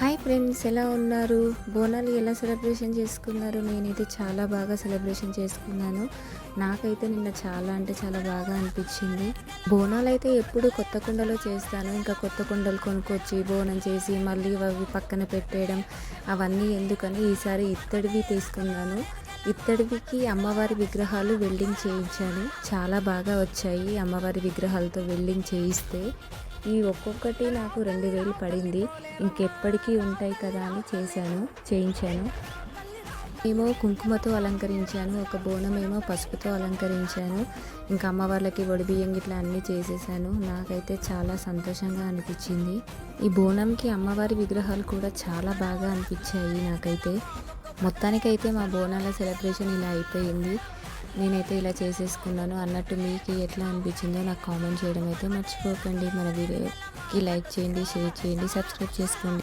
Hi friends, ఎలా ఉన్నారు? బోనాలు ఎలా సెలబ్రేషన్ చేసుకున్నారు? నేనైతే చాలా బాగా సెలబ్రేషన్ చేసుకున్నాను. నాకైతే నిన్న చాలా అంటే చాలా బాగా అనిపించింది. బోనాలు అయితే ఎప్పుడు కొత్త కుండలో చేస్తాను. ఇంకా కొత్త కుండలు కొనుక్కొచ్చి బోనం చేసి మళ్ళీ అవి పక్కన పెట్టేయడం అవన్నీ ఎందుకని ఈసారి ఇత్తడివి తీసుకున్నాను. ఇత్తడివికి అమ్మవారి విగ్రహాలు వెల్డింగ్ చేయించాను. చాలా బాగా వచ్చాయి అమ్మవారి విగ్రహాలతో వెల్డింగ్ చేయిస్తే. ఈ ఒక్కొక్కటి నాకు 2000 పడింది. ఇంకెప్పటికీ ఉంటాయి కదా అని చేయించాను. ఏమో కుంకుమతో అలంకరించాను, ఒక బోనం ఏమో పసుపుతో అలంకరించాను. ఇంకా అమ్మవార్లకి వడిబియ్యం ఇట్లా అన్నీ చేసేసాను. నాకైతే చాలా సంతోషంగా అనిపించింది. ఈ బోనంకి అమ్మవారి విగ్రహాలు కూడా చాలా బాగా అనిపించాయి నాకైతే. మొత్తానికైతే మా బోనాల సెలబ్రేషన్ ఇలా అయిపోయింది. నేనైతే ఇలా చేసేసుకున్నాను. అన్నట్టు మీకు ఎట్లా అనిపించిందో నాకు కామెంట్ చేయడం అయితే మర్చిపోకండి. మన వీడియోకి లైక్ చేయండి, షేర్ చేయండి, సబ్స్క్రైబ్ చేసుకోండి.